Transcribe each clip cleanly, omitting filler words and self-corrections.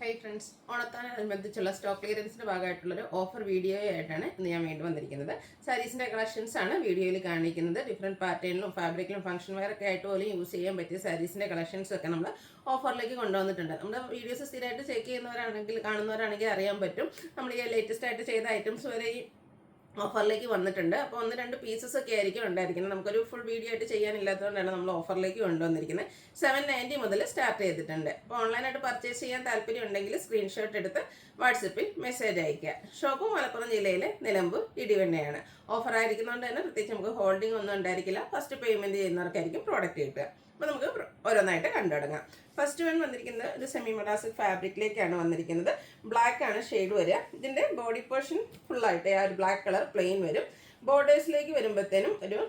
High friends, ഓണത്താനനുബന്ധിച്ചുള്ള stock ക്ലിയറൻസിന്റെ ഭാഗമായിട്ടുള്ളൊരു ഓഫർ വീഡിയോ ആയിട്ടാണ് ഇന്ന് ഞാൻ വീണ്ടും വന്നിരിക്കുന്നത്. സാരീസിന്റെ കളക്ഷൻസ് ആണ് വീഡിയോയിൽ കാണിക്കുന്നത്. ഡിഫറെൻറ്റ് പാറ്റേണിലും ഫാബ്രിക്കിലും ഫംഗ്ഷൻ വെയർ ഒക്കെ ആയിട്ട് പോലും യൂസ് ചെയ്യാൻ പറ്റിയ സാരീസിന്റെ കളക്ഷൻസ് ഒക്കെ നമ്മൾ ഓഫറിലേക്ക് കൊണ്ടുവന്നിട്ടുണ്ട്. നമ്മുടെ വീഡിയോസ് സ്ഥിരമായിട്ട് ചെക്ക് ചെയ്യുന്നവരാണെങ്കിൽ കാണുന്നവരാണെങ്കിൽ അറിയാൻ പറ്റും. നമ്മൾ ഈ ലേറ്റസ്റ്റ് ആയിട്ട് ചെയ്ത ഐറ്റംസ് വരെ ഈ ഓഫറിലേക്ക് വന്നിട്ടുണ്ട്. അപ്പോൾ 1-2 പീസസ് ഒക്കെ ആയിരിക്കും ഉണ്ടായിരിക്കുന്നത്. നമുക്കൊരു ഫുൾ വീഡിയോ ആയിട്ട് ചെയ്യാനില്ലാത്തതുകൊണ്ടാണ് നമ്മൾ ഓഫറിലേക്ക് കൊണ്ടുവന്നിരിക്കുന്നത്. 790 മുതൽ സ്റ്റാർട്ട് ചെയ്തിട്ടുണ്ട്. അപ്പോൾ ഓൺലൈനായിട്ട് പർച്ചേസ് ചെയ്യാൻ താല്പര്യം ഉണ്ടെങ്കിൽ സ്ക്രീൻഷോട്ട് എടുത്ത് വാട്സപ്പിൽ മെസ്സേജ് അയയ്ക്കുക. ഷോപ്പ് മലപ്പുറം ജില്ലയിലെ നിലമ്പൂർ ഇടിവണ്ണയാണ്. ഓഫർ ആയിരിക്കുന്നതുകൊണ്ട് തന്നെ പ്രത്യേകിച്ച് നമുക്ക് ഹോൾഡിംഗ് ഒന്നും ഉണ്ടായിരിക്കില്ല. ഫസ്റ്റ് പേയ്മെൻറ്റ് ചെയ്യുന്നവർക്കായിരിക്കും പ്രോഡക്റ്റ് കിട്ടുക. അപ്പോൾ നമുക്ക് ഓരോന്നായിട്ട് കണ്ടു തുടങ്ങാം. ഫസ്റ്റ് വൺ വന്നിരിക്കുന്നത് ഒരു സെമി മൊറാസിക് ഫാബ്രിക്കിലേക്കാണ് വന്നിരിക്കുന്നത്. ബ്ലാക്ക് ആണ് ഷെയ്ഡ് വരിക. ഇതിൻ്റെ ബോഡി പോർഷൻ ഫുള്ളായിട്ട് ആ ഒരു ബ്ലാക്ക് കളർ പ്ലെയിൻ വരും. ബോർഡേഴ്സിലേക്ക് വരുമ്പോഴത്തേനും ഒരു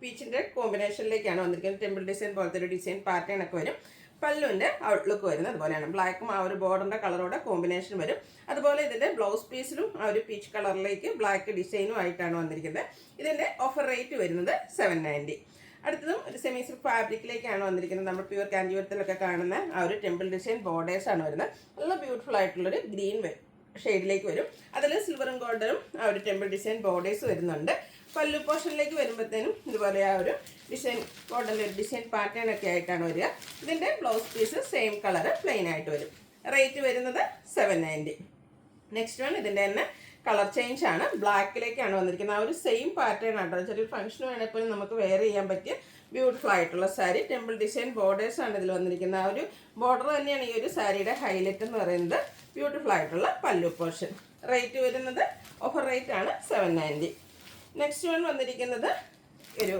പീച്ചിൻ്റെ കോമ്പിനേഷനിലേക്കാണ് വന്നിരിക്കുന്നത്. ടെമ്പിൾ ഡിസൈൻ പോലത്തെ ഒരു ഡിസൈൻ പാറ്റേൺ ഒക്കെ വരും. പല്ലുവിൻ്റെ ഔട്ട്ലുക്ക് വരുന്നത് അതുപോലെയാണ്. ബ്ലാക്കും ആ ഒരു ബോർഡറിൻ്റെ കളറോടെ കോമ്പിനേഷൻ വരും. അതുപോലെ ഇതിൻ്റെ ബ്ലൗസ് പീസിലും ആ ഒരു പീച്ച് കളറിലേക്ക് ബ്ലാക്ക് ഡിസൈനും ആയിട്ടാണ് വന്നിരിക്കുന്നത്. ഇതിൻ്റെ ഓഫർ റേറ്റ് വരുന്നത് 790. അടുത്തതും ഒരു സെമി സിൽക്ക് ഫാബ്രിക്കിലേക്കാണ് വന്നിരിക്കുന്നത്. നമ്മൾ പ്യൂർ കാഞ്ചീപുരത്തിലൊക്കെ കാണുന്ന ആ ഒരു ടെമ്പിൾ ഡിസൈൻ ബോർഡേഴ്സ് ആണ് വരുന്നത്. നല്ല ബ്യൂട്ടിഫുൾ ആയിട്ടുള്ളൊരു ഗ്രീൻ ഷെയ്ഡിലേക്ക് വരും. അതിൽ സിൽവറും ഗോൾഡനും ആ ഒരു ടെമ്പിൾ ഡിസൈൻ ബോർഡേഴ്സ് വരുന്നുണ്ട്. പല്ലു പോർഷനിലേക്ക് വരുമ്പോഴത്തേനും ഇതുപോലെ ആ ഒരു ഡിസൈൻ ഗോൾഡൻ്റെ ഒരു ഡിസൈൻ പാറ്റേൺ ഒക്കെ ആയിട്ടാണ് വരിക. ഇതിൻ്റെ blouse piece same colour plain ആയിട്ട് വരും. റേറ്റ് വരുന്നത് 790. നെക്സ്റ്റ് വൺ ഇതിൻ്റെ തന്നെ കളർ ചേഞ്ച് ആണ്. ബ്ലാക്കിലേക്കാണ് വന്നിരിക്കുന്നത്. ആ ഒരു സെയിം പാറ്റേൺ ആട്ടോ. ചെറിയൊരു ഫംഗ്ഷൻ വേണമെങ്കിൽ പോലും നമുക്ക് വെയർ ചെയ്യാൻ പറ്റിയ ബ്യൂട്ടിഫുൾ ആയിട്ടുള്ള സാരി. ടെമ്പിൾ ഡിസൈൻ ബോർഡേഴ്സ് ആണ് ഇതിൽ വന്നിരിക്കുന്നത്. ആ ഒരു ബോർഡർ തന്നെയാണ് ഈ ഒരു സാരിയുടെ ഹൈലൈറ്റ് എന്ന് പറയുന്നത്. ബ്യൂട്ടിഫുൾ ആയിട്ടുള്ള പല്ലു പോർഷൻ. റേറ്റ് വരുന്നത് ഓഫർ റേറ്റ് ആണ് 790. നെക്സ്റ്റ് വൺ വന്നിരിക്കുന്നത് ഒരു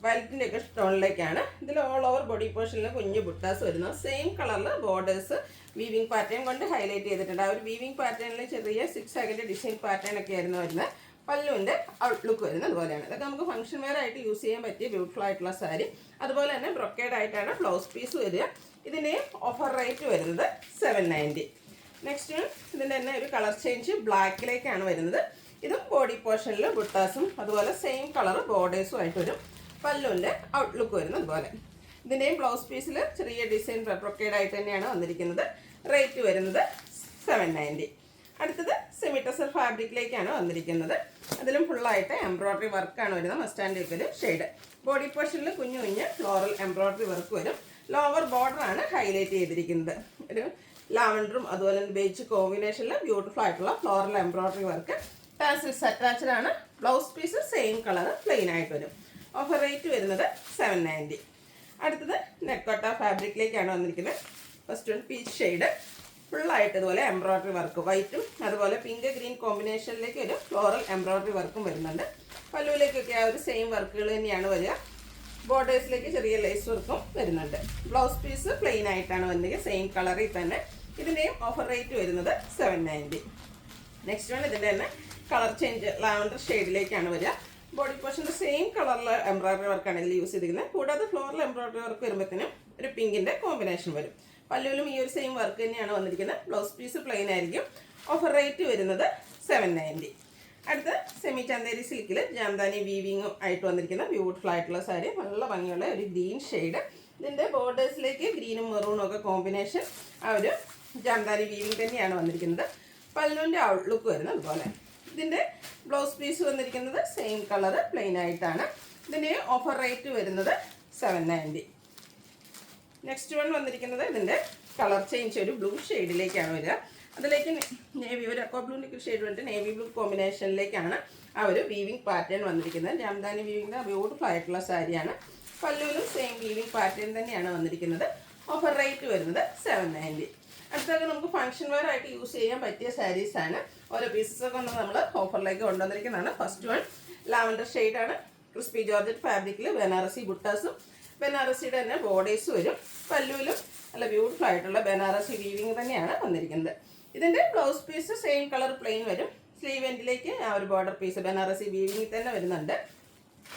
വൈലറ്റിൻ്റെ ഒക്കെ സ്റ്റോണിലേക്കാണ്. ഇതിൽ ഓൾ ഓവർ ബോഡി പോർഷനിൽ കുഞ്ഞു ബുട്ടാസ് വരുന്നത്. സെയിം കളറിൽ ബോർഡേഴ്സ് വീവിങ് പാറ്റേൺ കൊണ്ട് ഹൈലൈറ്റ് ചെയ്തിട്ടുണ്ട്. ആ ഒരു വീവിങ് പാറ്റേണിൽ ചെറിയ 6 ആകിൻ്റെ ഡിസൈൻ പാറ്റേൺ ഒക്കെ ആയിരുന്നു വരുന്നത്. പല്ലുവിൻ്റെ ഔട്ട്ലുക്ക് വരുന്നത് അതുപോലെയാണ്. ഇതൊക്കെ നമുക്ക് ഫംഗ്ഷൻ വെയർ ആയിട്ട് യൂസ് ചെയ്യാൻ പറ്റിയ ബ്യൂട്ടിഫുൾ ആയിട്ടുള്ള സാരി. അതുപോലെ തന്നെ ബ്രൊക്കേഡ് ആയിട്ടാണ് ബ്ലൗസ് പീസ് വരിക. ഇതിൻ്റെയും ഓഫർ റേറ്റ് വരുന്നത് 790. നെക്സ്റ്റ് ഇതിൻ്റെ തന്നെ ഒരു കളർ ചേഞ്ച് ബ്ലാക്കിലേക്കാണ് വരുന്നത്. ഇതും ബോഡി പോർഷനിൽ ബുട്ടാസും അതുപോലെ സെയിം കളർ ബോർഡേഴ്സും ആയിട്ട് വരും. പല്ലുവിൻ്റെ ഔട്ട്ലുക്ക് വരുന്നത് അതുപോലെ. ഇതിൻ്റെയും ബ്ലൗസ് പീസിൽ ചെറിയ ഡിസൈൻ ബ്രൊക്കേഡ് ആയിട്ട് തന്നെയാണ് വന്നിരിക്കുന്നത്. റേറ്റ് വരുന്നത് 790. അടുത്തത് സെമി ടസർ ഫാബ്രിക്കിലേക്കാണ് വന്നിരിക്കുന്നത്. അതിലും ഫുള്ളായിട്ട് എംബ്രോയ്ഡറി വർക്കാണ് വരുന്നത്. മസ്റ്റാൻഡ് ഒക്കെ ഒരു ഷെയ്ഡ്. ബോഡി പോർഷനിൽ കുഞ്ഞു ഫ്ലോറൽ എംബ്രോയ്ഡറി വർക്ക് വരും. ലോവർ ബോർഡറാണ് ഹൈലൈറ്റ് ചെയ്തിരിക്കുന്നത്. ഒരു ലാവൻഡറും അതുപോലെ ബേജ് കോമ്പിനേഷനിൽ ബ്യൂട്ടിഫുൾ ആയിട്ടുള്ള floral embroidery work. Tassels attached ആണ്. Blouse piece same colour plain ആയിട്ട് വരും. ഓഫർ റേറ്റ് വരുന്നത് 790. അടുത്തത് നെക്കോട്ട ഫാബ്രിക്കിലേക്കാണ് വന്നിരിക്കുന്നത്. ഫസ്റ്റ് വൺ പീച്ച് ഷെയ്ഡ് ഫുള്ളായിട്ട് ഇതുപോലെ എംബ്രോയ്ഡറി വർക്ക് വൈറ്റും അതുപോലെ പിങ്ക് ഗ്രീൻ കോമ്പിനേഷനിലേക്ക് ഒരു ഫ്ലോറൽ എംബ്രോയ്ഡറി വർക്കും വരുന്നുണ്ട്. പല്ലുവിലേക്കൊക്കെ ആ ഒരു സെയിം വർക്കുകൾ തന്നെയാണ് വരിക. ബോർഡേഴ്സിലേക്ക് ചെറിയ ലേസ് വർക്കും വരുന്നുണ്ട്. ബ്ലൗസ് പീസ് പ്ലെയിൻ ആയിട്ടാണ് വന്നിരിക്കുക സെയിം കളറിൽ തന്നെ. ഇതിൻ്റെയും ഓഫർ റേറ്റ് വരുന്നത് 790. നെക്സ്റ്റ് വൺ ഇതിൻ്റെ തന്നെ കളർ ചേഞ്ച് ലാവൻഡർ ഷെയ്ഡിലേക്കാണ് വരിക. ബോഡി പോർഷൻ്റെ സെയിം കളറിൽ എംബ്രോയ്ഡറി വർക്കാണ് ഇതിൽ യൂസ് ചെയ്തിരിക്കുന്നത്. കൂടാതെ ഫ്ലോറൽ എംബ്രോയ്ഡറി വർക്ക് വരുമ്പോഴത്തേനും ഒരു പിങ്കിൻ്റെ കോമ്പിനേഷൻ വരും. പല്ലുവിലും ഈ ഒരു സെയിം വർക്ക് തന്നെയാണ് വന്നിരിക്കുന്നത്. ബ്ലൗസ് പീസ് പ്ലെയിൻ ആയിരിക്കും. ഓഫർ റേറ്റ് വരുന്നത് 790. അടുത്ത സെമി ചന്തേരി സിൽക്കിൽ ജാംദാനി വീവിങ്ങും ആയിട്ട് വന്നിരിക്കുന്ന ബ്യൂട്ടിഫുൾ ആയിട്ടുള്ള സാരി. നല്ല ഭംഗിയുള്ള ഒരു ഗ്രീൻ ഷെയ്ഡ്. ഇതിൻ്റെ ബോർഡേഴ്സിലേക്ക് ഗ്രീനും മെറൂണും ഒക്കെ കോമ്പിനേഷൻ ആ ഒരു ജാംദാനി വീവിങ് തന്നെയാണ് വന്നിരിക്കുന്നത്. പല്ലുവിൻ്റെ ഔട്ട്ലുക്ക് വരുന്നത് അതുപോലെ. ഇതിൻ്റെ ബ്ലൗസ് പീസ് വന്നിരിക്കുന്നത് സെയിം കളർ പ്ലെയിൻ ആയിട്ടാണ്. ഇതിൻ്റെ ഓഫർ റേറ്റ് വരുന്നത് 790. നെക്സ്റ്റ് വൺ വന്നിരിക്കുന്നത് ഇതിൻ്റെ കളർ ചേഞ്ച് ഒരു ബ്ലൂ ഷെയ്ഡിലേക്കാണ് വരിക. അതിലേക്ക് നേവി ഒരു അക്വാ ബ്ലൂവിൻ്റെ ഷെയ്ഡ് വന്നിട്ട് നേവി ബ്ലൂ കോമ്പിനേഷനിലേക്കാണ് ആ ഒരു വീവിങ് പാറ്റേൺ വന്നിരിക്കുന്നത്. ജാംദാനി വീവിങ്ങിൻ്റെ ബ്യൂട്ടിഫുൾ ആയിട്ടുള്ള സാരിയാണ്. പല്ലുവിലും സെയിം വീവിങ് പാറ്റേൺ തന്നെയാണ് വന്നിരിക്കുന്നത്. ഓഫർ റേറ്റ് വരുന്നത് 790. അടുത്തൊക്കെ നമുക്ക് ഫംഗ്ഷൻ വെയർ ആയിട്ട് യൂസ് ചെയ്യാൻ പറ്റിയ സാരീസാണ്. ഓരോ പീസസൊക്കെ ഒന്ന് നമ്മൾ ഓഫറിലേക്ക് കൊണ്ടുവന്നിരിക്കുന്നതാണ്. ഫസ്റ്റ് വൺ ലാവൻഡർ ഷെയ്ഡാണ്. ക്രിസ്പി ജോർജറ്റ് ഫാബ്രിക്കിൽ ബനാറസി ബുട്ടാസും ബനാറസിയുടെ തന്നെ ബോർഡേഴ്സ് വരും. പല്ലുവിലും നല്ല ബ്യൂട്ടിഫുൾ ആയിട്ടുള്ള ബനാറസി വീവിങ് തന്നെയാണ് വന്നിരിക്കുന്നത്. ഇതിൻ്റെ blouse piece same colour plain വരും. സ്ലീവ് എൻഡിലേക്ക് ആ ഒരു ബോർഡർ പീസ് ബനാറസി വീവിങ് തന്നെ വരുന്നുണ്ട്.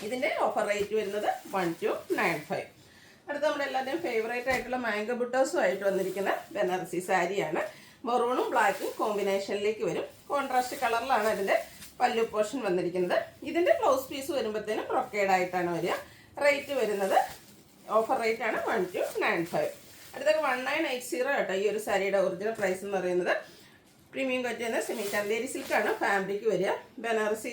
ഇതിൻ്റെ ഓഫർ റേറ്റ് വരുന്നത് 1295. അടുത്ത നമ്മുടെ എല്ലാവരുടെയും ഫേവറേറ്റ് ആയിട്ടുള്ള മാംഗോ ബുട്ടാസും ആയിട്ട് വന്നിരിക്കുന്ന ബനാറസി സാരിയാണ്. മെറൂണും ബ്ലാക്കും കോമ്പിനേഷനിലേക്ക് വരും. കോൺട്രാസ്റ്റ് കളറിലാണ് ഇതിൻ്റെ പല്ലു പോർഷൻ വന്നിരിക്കുന്നത്. ഇതിൻ്റെ ബ്ലൗസ് പീസ് വരുമ്പോഴത്തേനും ബ്രൊക്കേഡ് ആയിട്ടാണ് വരിക. റേറ്റ് വരുന്നത് ഓഫർ റേറ്റ് ആണ് 1295. അടുത്തൊക്കെ 1980 കേട്ടോ ഈ ഒരു സാരിയുടെ ഒറിജിനൽ പ്രൈസ് എന്ന് പറയുന്നത്. പ്രീമിയം ക്വാളിറ്റി എന്ന സെമി ചന്തേരി സിൽക്കാണ് ഫാബ്രിക് വരിക. ബനാറസി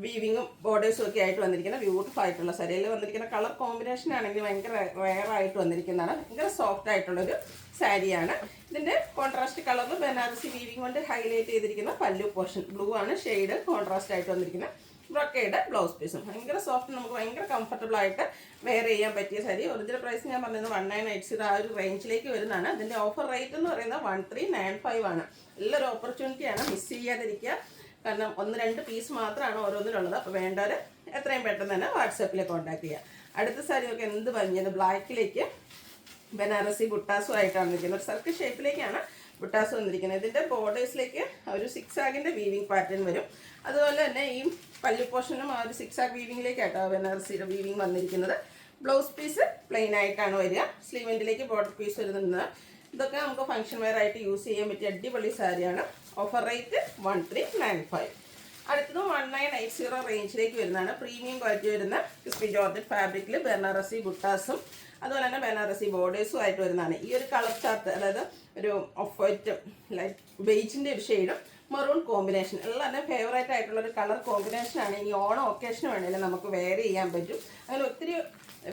വീവിങ്ങും ബോർഡേഴ്സും ഒക്കെ ആയിട്ട് വന്നിരിക്കുന്ന ബ്യൂട്ടിഫുൾ ആയിട്ടുള്ള സാരിയിൽ വന്നിരിക്കുന്ന കളർ കോമ്പിനേഷൻ ആണെങ്കിൽ ഭയങ്കര റെയറായിട്ട് വന്നിരിക്കുന്നതാണ്. ഭയങ്കര സോഫ്റ്റ് ആയിട്ടുള്ളൊരു സാരിയാണ്. ഇതിൻ്റെ കോൺട്രാസ്റ്റ് കളറിൽ ബനാറസി വീവിങ് കൊണ്ട് ഹൈലൈറ്റ് ചെയ്തിരിക്കുന്ന പല്ലു പോർഷൻ ബ്ലൂ ആണ് ഷെയ്ഡ് കോൺട്രാസ്റ്റ് ആയിട്ട് വന്നിരിക്കുന്ന ബ്രൊക്കേഡ് ബ്ലൗസ് പീസും. ഭയങ്കര സോഫ്റ്റ്, നമുക്ക് ഭയങ്കര കംഫർട്ടബിൾ ആയിട്ട് വെയർ ചെയ്യാൻ പറ്റിയ സാരി. ഒറിജിനൽ പ്രൈസ് ഞാൻ പറഞ്ഞത് 1980 ആ ഒരു റേഞ്ചിലേക്ക് വരുന്നതാണ്. അതിൻ്റെ ഓഫർ റേറ്റ് എന്ന് പറയുന്നത് 1395 ആണ്. നല്ലൊരു ഓപ്പർച്യൂണിറ്റിയാണ്, മിസ് ചെയ്യാതിരിക്കുക. കാരണം 1-2 പീസ് മാത്രമാണ് ഓരോന്നിലുള്ളത്. അപ്പോൾ വേണ്ടവർ എത്രയും പെട്ടെന്ന് തന്നെ വാട്സാപ്പിൽ കോൺടാക്ട് ചെയ്യുക. അടുത്ത സാരി ഒക്കെ എന്ത് ഭംഗിയത്, ബ്ലാക്കിലേക്ക് ബനാറസി ബുട്ടാസും ആയിട്ടാണ് നിൽക്കുന്നത്. ഒരു സർക്കിൾ ഷേപ്പിലേക്കാണ് ബുട്ടാസ് വന്നിരിക്കുന്നത്. ഇതിൻ്റെ ബോർഡേഴ്സിലേക്ക് ഒരു 6 ആഗിൻ്റെ വീവിങ് പാറ്റേൺ വരും. അതുപോലെ തന്നെ ഈ പല്ലു പോർഷനും ആ ഒരു 6 ആഗ് വീവിങ്ങിലേക്കായിട്ടാണ് ബനാറസിയുടെ വീവിങ് വന്നിരിക്കുന്നത്. ബ്ലൗസ് പീസ് പ്ലെയിൻ ആയിട്ടാണ് വരിക. സ്ലീവെൻറ്റിലേക്ക് ബോർഡർ പീസ് വരുന്നത്. ഇതൊക്കെ നമുക്ക് ഫംഗ്ഷൻ വെയർ ആയിട്ട് യൂസ് ചെയ്യാൻ പറ്റിയ അടിപൊളി സാരിയാണ്. Offer rate 1395. അടുത്തത് 1980 റേഞ്ചിലേക്ക് വരുന്നതാണ്. പ്രീമിയം ക്വാളിറ്റി വരുന്ന ക്രിസ്പി ജോർജറ്റ് ഫാബ്രിക്കിൽ ബനാറസി ബുട്ടാസും അതുപോലെ തന്നെ ബനാറസി ബോർഡേഴ്സും ആയിട്ട് വരുന്നതാണ്. ഈ ഒരു കളർ ചാർട്ട്, അതായത് ഒരു ഓഫ് വൈറ്റ് ലൈറ്റ് ബെയ്ജിൻ്റെ ഒരു ഷെയ്ഡും മെറൂൺ കോമ്പിനേഷൻ എല്ലാം തന്നെ ഫേവറേറ്റ് ആയിട്ടുള്ള ഒരു കളർ കോമ്പിനേഷനാണ്. ഈ ഓണം ഒക്കേഷന് വേണമെങ്കിൽ നമുക്ക് വെയർ ചെയ്യാൻ പറ്റും. അങ്ങനെ ഒത്തിരി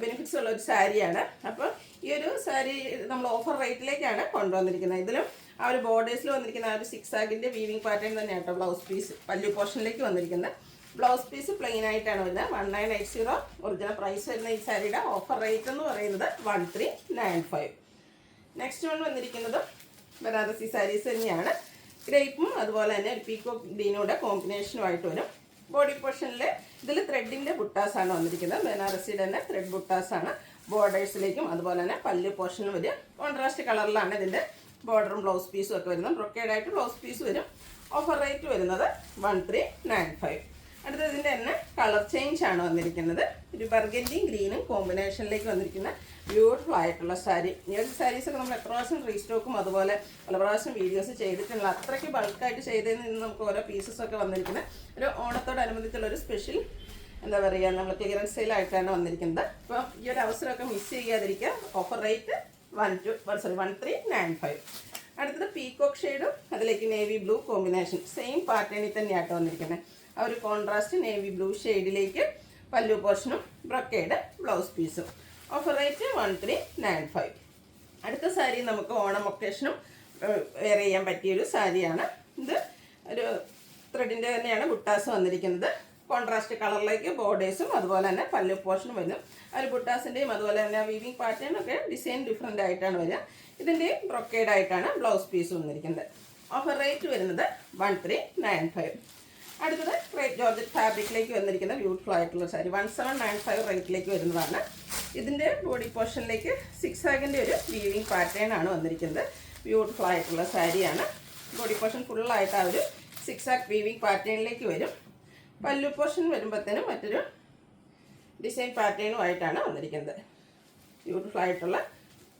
ബെനിഫിറ്റ്സ് ഉള്ള ഒരു സാരിയാണ്. അപ്പോൾ ഈ ഒരു സാരി നമ്മൾ ഓഫർ റേറ്റിലേക്കാണ് കൊണ്ടുവന്നിരിക്കുന്നത്. ഇതിലും ആ ഒരു ബോർഡേഴ്സിൽ വന്നിരിക്കുന്ന ആ ഒരു 6 ആഗിൻ്റെ വീവിങ് പാറ്റേൺ തന്നെയാണ് കേട്ടോ ബ്ലൗസ് പീസ് പല്ലു പോർഷനിലേക്ക് വന്നിരിക്കുന്നത്. ബ്ലൗസ് പീസ് പ്ലെയിൻ ആയിട്ടാണ് വരുന്നത്. 1980 ഒറിജിനൽ പ്രൈസ് വരുന്ന ഈ സാരിയുടെ ഓഫർ റേറ്റ് എന്ന് പറയുന്നത് 1395. നെക്സ്റ്റ് വൺ വന്നിരിക്കുന്നത് ബനാറസി സാരീസ് തന്നെയാണ്. ഗ്രേപ്പും അതുപോലെ തന്നെ ഒരു പീക്കോ ഗ്രീനോടെ കോമ്പിനേഷനുമായിട്ട് വരും. ബോഡി പോർഷനിൽ ഇതിൽ ത്രെഡിൻ്റെ ബുട്ടാസാണ് വന്നിരിക്കുന്നത്. ബനാറസിയുടെ തന്നെ ത്രെഡ് ബുട്ടാസാണ് ബോർഡേഴ്സിലേക്കും അതുപോലെ തന്നെ പല്ലു പോർഷനും വരും. കോൺട്രാസ്റ്റ് കളറിലാണ് ഇതിൻ്റെ ബോർഡറും ബ്ലൗസ് പീസും ഒക്കെ വരുന്നത്. ബ്രൊക്കേഡായിട്ട് ബ്ലൗസ് പീസ് വരും. ഓഫർ റേറ്റ് വരുന്നത് 1395. അടുത്തത് ഇതിൻ്റെ തന്നെ കളർ ചേഞ്ച് ആണ് വന്നിരിക്കുന്നത്. ഒരു ബർഗൻഡിയും ഗ്രീനും കോമ്പിനേഷനിലേക്ക് വന്നിരിക്കുന്ന ബ്യൂട്ടിഫുൾ ആയിട്ടുള്ള സാരി. ഈ ഒരു സാരീസൊക്കെ നമ്മൾ എത്ര പ്രാവശ്യം റീസ്റ്റോക്കും അതുപോലെ പല പ്രാവശ്യം വീഡിയോസ് ചെയ്തിട്ടുള്ള അത്രയ്ക്ക് ബൾക്കായിട്ട് ചെയ്തതിൽ നിന്ന് നമുക്ക് ഓരോ പീസസൊക്കെ വന്നിരിക്കുന്നത് ഒരു ഓണത്തോടനുബന്ധിച്ചുള്ള ഒരു സ്പെഷ്യൽ എന്താ പറയുക, നമ്മൾ ക്ലിയറൻസ് സെയിലായിട്ടാണ് വന്നിരിക്കുന്നത്. അപ്പോൾ ഈ ഒരു അവസരമൊക്കെ മിസ് ചെയ്യാതിരിക്കുക. Offer rate 1395. അടുത്തത് പീകോക്ക് ഷെയ്ഡും അതിലേക്ക് നേവി ബ്ലൂ കോമ്പിനേഷൻ സെയിം പാറ്റേണിൽ തന്നെയാട്ടോ വന്നിരിക്കുന്നത്. ആ ഒരു കോൺട്രാസ്റ്റ് നേവി ബ്ലൂ ഷെയ്ഡിലേക്ക് പല്ലു പോർഷനും ബ്രൊക്കേഡ് ബ്ലൗസ് പീസും. Offer rate 1395. അടുത്ത സാരി നമുക്ക് ഓണം ഒക്കേഷനും വെയർ ചെയ്യാൻ പറ്റിയൊരു സാരിയാണ്. ഇത് ഒരു ത്രെഡിൻ്റെ തന്നെയാണ് ബുട്ടാസ് വന്നിരിക്കുന്നത്. കോൺട്രാസ്റ്റ് കളറിലേക്ക് ബോർഡേഴ്സും അതുപോലെ തന്നെ പല്ലു പോർഷനും വരും. ആ ഒരു ബുട്ടാസിൻ്റെയും അതുപോലെ തന്നെ വീവിങ് പാറ്റേണൊക്കെ ഡിസൈൻ ഡിഫറെൻ്റ് ആയിട്ടാണ് വരിക. ഇതിൻ്റെയും ബ്രൊക്കേഡ് ആയിട്ടാണ് ബ്ലൗസ് പീസ് വന്നിരിക്കുന്നത്. ഓഫർ റേറ്റ് വരുന്നത് 1395. അടുത്തത് ക്രേപ്പ് ജോർജറ്റ് ഫാബ്രിക്കിലേക്ക് വന്നിരിക്കുന്ന ബ്യൂട്ടിഫുൾ ആയിട്ടുള്ള സാരി 1795 റേറ്റിലേക്ക് വരുന്നതാണ്. ഇതിൻ്റെ ബോഡി പോർഷനിലേക്ക് 6 ആഗിൻ്റെ ഒരു വീവിങ് പാറ്റേൺ ആണ് വന്നിരിക്കുന്നത്. ബ്യൂട്ടിഫുൾ ആയിട്ടുള്ള സാരിയാണ്. ബോഡി പോർഷൻ ഫുള്ളായിട്ട് ആ ഒരു 6 ആഗ് വീവിങ് പാറ്റേണിലേക്ക് വരും. പല്ലു പോർഷൻ വരുമ്പോഴത്തേനും മറ്റൊരു ഡിസൈൻ പാറ്റേണും ആയിട്ടാണ് വന്നിരിക്കുന്നത്. ബ്യൂട്ടിഫുൾ ആയിട്ടുള്ള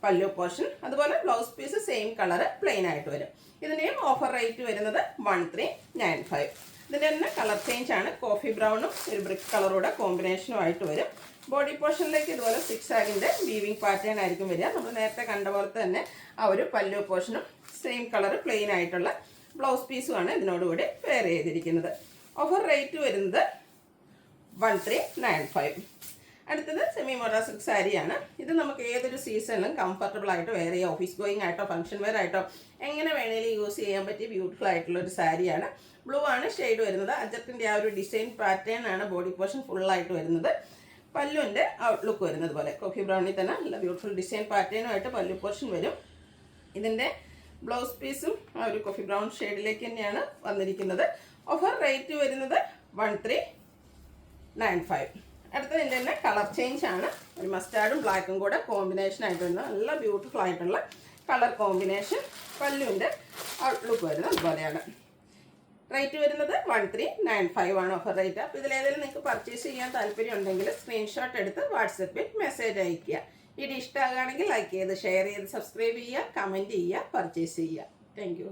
പല്ലു പോർഷൻ അതുപോലെ blouse piece same colour plain ആയിട്ട് വരും. ഇതിൻ്റെയും ഓഫർ റേറ്റ് വരുന്നത് 1395. ഇതിൻ്റെ തന്നെ കളർ ചേഞ്ച് ആണ്. കോഫി ബ്രൗണും ഒരു ബ്രിക്ക് കളറൂടെ കോമ്പിനേഷനും ആയിട്ട് വരും. ബോഡി പോർഷനിലേക്ക് ഇതുപോലെ 6 ആഗിൻ്റെ വീവിങ് പാറ്റേൺ ആയിരിക്കും വരിക. നമ്മൾ നേരത്തെ കണ്ട പോലെ തന്നെ ആ ഒരു പല്ലു പോർഷനും സെയിം കളർ പ്ലെയിൻ ആയിട്ടുള്ള ബ്ലൗസ് പീസുമാണ് ഇതിനോടുകൂടി വെയർ ചെയ്തിരിക്കുന്നത്. ഓഫർ റേറ്റ് വരുന്നത് 1395. അടുത്തത് സെമി മോഡ സിൽക്ക് സാരിയാണ്. ഇത് നമുക്ക് ഏതൊരു സീസണിലും കംഫർട്ടബിൾ ആയിട്ട് വെയർ ചെയ്യാം. ഓഫീസ് ഗോയിങ് ആയിട്ടോ ഫംഗ്ഷൻ വെയർ ആയിട്ടോ എങ്ങനെ വേണമെങ്കിലും യൂസ് ചെയ്യാൻ പറ്റിയ ബ്യൂട്ടിഫുൾ ആയിട്ടുള്ള ഒരു സാരിയാണ്. ബ്ലൂ ആണ് ഷെയ്ഡ് വരുന്നത്. അജർക്കിൻ്റെ ആ ഒരു ഡിസൈൻ പാറ്റേൺ ആണ് ബോഡി പോർഷൻ ഫുള്ളായിട്ട് വരുന്നത്. പല്ലുവിൻ്റെ ഔട്ട്ലുക്ക് വരുന്നത് പോലെ കോഫി ബ്രൗണിൽ തന്നെ നല്ല ബ്യൂട്ടിഫുൾ ഡിസൈൻ പാറ്റേണുമായിട്ട് പല്ലു പോർഷൻ വരും. ഇതിൻ്റെ ബ്ലൗസ് പീസും ആ ഒരു കോഫി ബ്രൗൺ ഷെയ്ഡിലേക്ക് തന്നെയാണ് വന്നിരിക്കുന്നത്. ഓഫർ റേറ്റ് വരുന്നത് 1395. അടുത്തതിൻ്റെ തന്നെ കളർ ചേഞ്ച് ആണ്. ഒരു മസ്റ്റാർഡും ബ്ലാക്കും കൂടെ കോമ്പിനേഷൻ ആയിട്ട് വരുന്ന നല്ല ബ്യൂട്ടിഫുൾ ആയിട്ടുള്ള കളർ കോമ്പിനേഷൻ. പല്ലുവിൻ്റെ ഔട്ട്ലുക്ക് വരുന്നത് അതുപോലെയാണ്. റേറ്റ് വരുന്നത് 1395 ആണ് ഓഫർ റേറ്റ്. അപ്പോൾ ഇതിലേതെങ്കിലും നിങ്ങൾക്ക് പർച്ചേസ് ചെയ്യാൻ താല്പര്യം ഉണ്ടെങ്കിൽ സ്ക്രീൻഷോട്ട് എടുത്ത് വാട്സപ്പിൽ മെസ്സേജ് അയയ്ക്കുക. വീഡിയോ ഇഷ്ടമാകുകയാണെങ്കിൽ ലൈക്ക് ചെയ്ത് ഷെയർ ചെയ്ത് സബ്സ്ക്രൈബ് ചെയ്യുക, കമൻറ്റ് ചെയ്യുക, പർച്ചേസ് ചെയ്യുക. Thank you.